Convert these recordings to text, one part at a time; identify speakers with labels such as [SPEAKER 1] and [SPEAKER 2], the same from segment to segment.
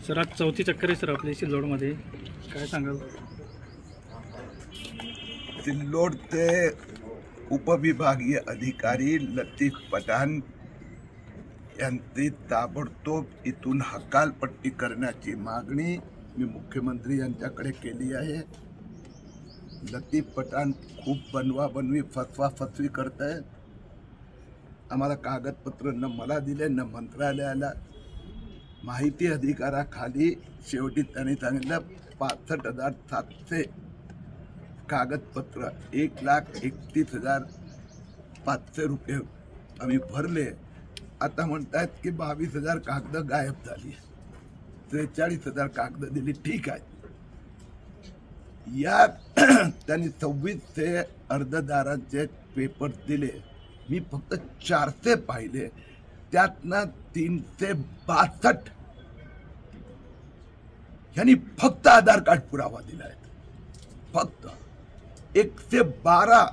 [SPEAKER 1] Sir आज चौथी चक्कर आहे सर आपल्या सिल्लोडमध्ये, काय सांगाल?
[SPEAKER 2] सिल्लोडचे उपविभागीय अधिकारी लतीफ पठाण यांची ताबडतोब इथून हकालपट्टी करण्याची मागणी मी मुख्यमंत्री यांच्याकडे केली आहे। लतीफ पठाण खूप बनवाबनवी फसवी करत आहे। आम्हाला कागदपत्र न मला दिले न मंत्रालयाला। माहिती अधिकाराखाली शेवटी त्यांनी सांगितलं 65,700 कागदपत्र 1,31,500 रुपये आम्ही भरले। आता म्हणतात की 22,000 कागद गायब झाली, 43,000 कागद दिली। ठीक आहे, या त्यांनी 26 अर्जदारांचे पेपर दिले, मी फक्त 400 पाहिले, त्यातनं 362 यांनी फक्त आधार कार्ड पुरावा दिलाय। फक्त 112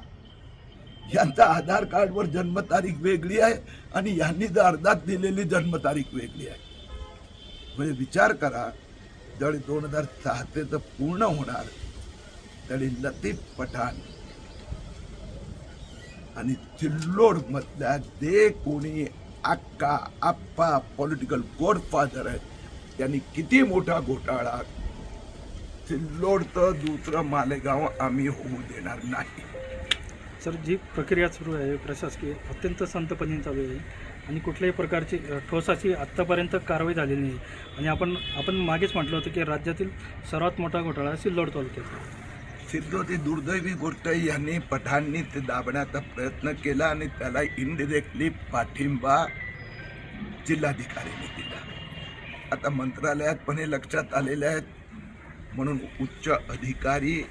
[SPEAKER 2] यांचा आधार कार्डवर जन्मतारीख वेगळी आहे आणि यांनी अर्जात दिलेली जन्मतारीख वेगळी आहे। म्हणजे विचार करा, जर 2006 तर पूर्ण होणार तरी लतीफ पठाण आणि सिल्लोड मधल्या जे कोणी अक्का आप्पा पॉलिटिकल गॉडफादर आहेत त्यांनी किती मोठा घोटाळा, सिल्लोडचं दुसरं मालेगाव आम्ही होऊ देणार नाही।
[SPEAKER 1] सर जी प्रक्रिया सुरू आहे प्रशासकीय अत्यंत संतपणे चालू आहे आणि कुठल्याही प्रकारची ठोसाची आत्तापर्यंत कारवाई झालेली नाही आणि आपण मागेच म्हटलं होतं की राज्यातील सर्वात मोठा घोटाळा सिल्लोड तालुक्यात।
[SPEAKER 2] सिल्लोड ही दुर्दैवी गोष्ट आहे। यांनी पठाणनी ते दाबण्याचा प्रयत्न केला आणि त्याला इनडिरेक्टली पाठिंबा जिल्हाधिकाऱ्यांनी दिला। आता मंत्रालयात पण हे लक्षात आलेले आहेत, म्हणून उच्च अधिकारी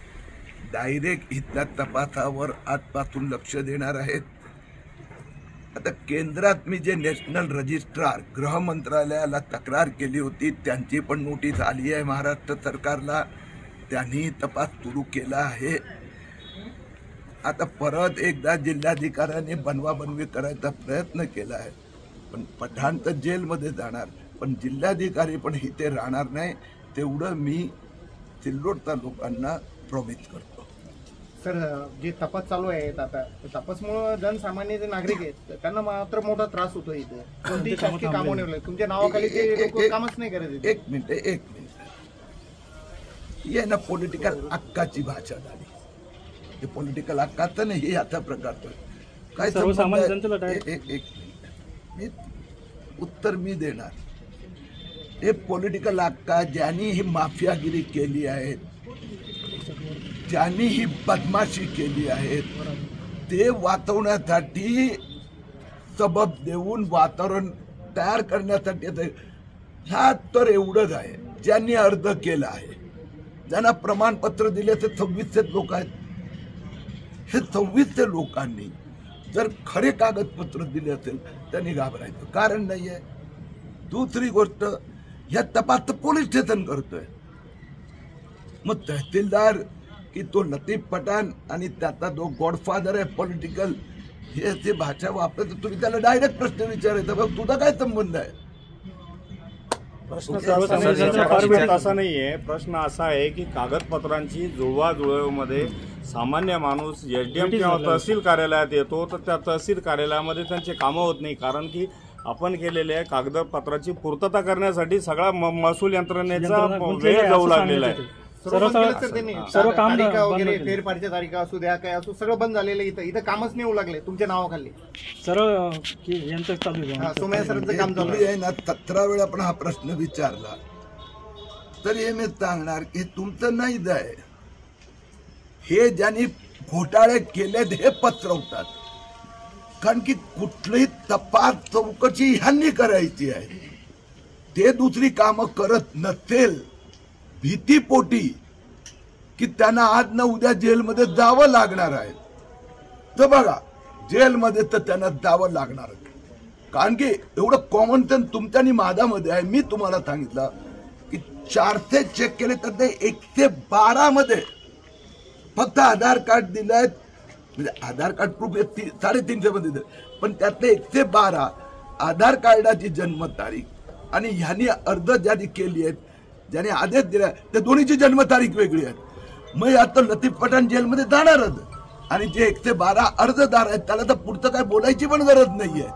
[SPEAKER 2] डायरेक्ट इथल्या तपासावर आजपासून लक्ष देणार आहेत। आता केंद्रात मी जे नॅशनल रजिस्ट्रार गृह मंत्रालयाला तक्रार केली होती त्यांची पण नोटीस आली आहे महाराष्ट्र सरकारला, त्यांनी तपास सुरू केला आहे। आता परत एकदा जिल्हाधिकाऱ्यांनी बनवाबनवी करायचा प्रयत्न केला आहे, पण पठाण तर जेलमध्ये जाणार, पण जिल्हाधिकारी पण इथे राहणार नाही, तेवढं मी सिल्लोडच्या लोकांना प्रॉमिस करतो।
[SPEAKER 3] सर जे तपास चालू आहेत आता तपासमुळे जनसामान्य जे नागरिक आहेत त्यांना मात्र मोठा त्रास होतो। इथे कोणती शासकीय कामं नाही, तुमच्या नावाखाली ते लोक कामच नाही करत।
[SPEAKER 2] एक मिनिट ये ना पॉलिटिकल हक्काची भाषा झाली, हे पॉलिटिकल हक्काचं नाही, हे आता प्रकारचं काय
[SPEAKER 1] सर्वसामान्य जनतेला
[SPEAKER 2] एक मिनिट मी उत्तर मी देणार। हे पॉलिटिकल हक्का ज्यांनी ही माफियागिरी केली आहे, ज्यांनी ही बदमाशी केली आहे, ते वाचवण्यासाठी सबब देऊन वातावरण तयार करण्यासाठी ह्या तर एवढंच आहे। ज्यांनी अर्ज केला आहे, ज्यांना प्रमाणपत्र दिले ते 26 लोक आहेत। हे 26 लोकांनी जर खरे कागदपत्र दिले असेल त्यांनी घाबरायचं कारण नाहीये। दुसरी गोष्ट, या तपास पोलीस स्टेशन करतोय, मग तहसीलदार की तो लतीफ पठाण आणि त्याचा जो गॉडफादर आहे पॉलिटिकल, हे अशी भाषा वापरतो, तुम्ही त्याला डायरेक्ट प्रश्न विचारायचा, बघ तुझा काय संबंध आहे?
[SPEAKER 4] प्रश्न असा नाहीये, प्रश्न असा आहे की कागदपत्रांची जुळवाजुळवमध्ये सामान्य माणूस एसडीएम किंवा तहसील कार्यालयात येतो तर त्या तहसील कार्यालयामध्ये त्यांचे कामं होत नाही, कारण की आपण केलेल्या कागदपत्राची पूर्तता करण्यासाठी सगळा महसूल यंत्रणेचा वेळ जाऊ लागलेला आहे।
[SPEAKER 3] सर्व बंद केलं तर त्यांनी
[SPEAKER 1] सर्व काम
[SPEAKER 3] तारीखा
[SPEAKER 1] बंद
[SPEAKER 3] वगैरे
[SPEAKER 1] केले.
[SPEAKER 3] फेरफारच्या तारीखा असू द्या काय असू सगळं बंद झालेलं आहे. इथं कामच नाही होऊ लागले तुमच्या नावाखाली.
[SPEAKER 1] सर्व की यांचं चालू आहे.
[SPEAKER 3] सोमय्या सरांचं काम चालू
[SPEAKER 2] तुम्ही
[SPEAKER 3] आहे.
[SPEAKER 2] आहे ना 17 वेळा आपण हा प्रश्न विचारला तर हे मी सांगणार की तुमचं नाही जाय. हे ज्यांनी घोटाळे केलेत हे पसरवतात. कारण की कुठलीही तपास चौकशी ह्यांनी करायची आहे. ते दुसरी कामं करत नसेल भीतीपोटी की त्यांना आज ना उद्या जेलमध्ये जावं लागणार आहे तर बघा जेलमध्ये तर त्यांना जावं लागणार. कारण की एवढं कॉमन सेन्स तुमच्या आणि माझ्यामध्ये आहे. मी तुम्हाला सांगितलं की 400 चेक केले तर ते 112 मध्ये फक्त आधार कार्ड दिलंय. म्हणजे आधार कार्ड प्रूफ 350 मध्ये दिलं पण त्यातले 112 आधार कार्डाची जन्मतारीख आणि ह्यांनी अर्ज ज्यांनी केली आहेत ज्यांनी आदेश दिलाय त्या दोन्हीची जन्मतारीख वेगळी आहे. मग आता लतीफ पठाण जेलमध्ये जाणारच आणि जे 112 अर्जदार आहेत त्याला तर पुढचं काय बोलायची पण गरज नाहीये.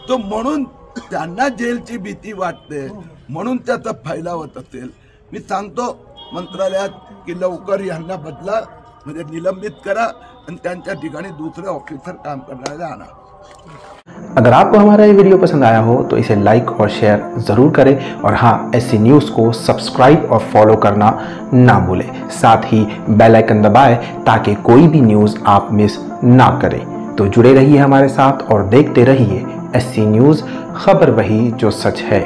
[SPEAKER 2] तो म्हणून त्यांना जेलची भीती वाटते म्हणून त्याचा फैलाव होत असेल. मी सांगतो मंत्रालयात की लवकर यांना बदला म्हणजे निलंबित करा आणि त्यांच्या ठिकाणी दुसरे ऑफिसर काम करणारे आणा.
[SPEAKER 5] अगर आपको हमारा ये वीडियो पसंद आया हो तो इसे लाइक और शेयर ज़रूर करें और हाँ SC न्यूज़ को सब्सक्राइब और फॉलो करना ना भूलें. साथ ही बेल आइकन दबाएं ताकि कोई भी न्यूज़ आप मिस ना करें. तो जुड़े रहिए हमारे साथ और देखते रहिए SC न्यूज़, खबर वही जो सच है.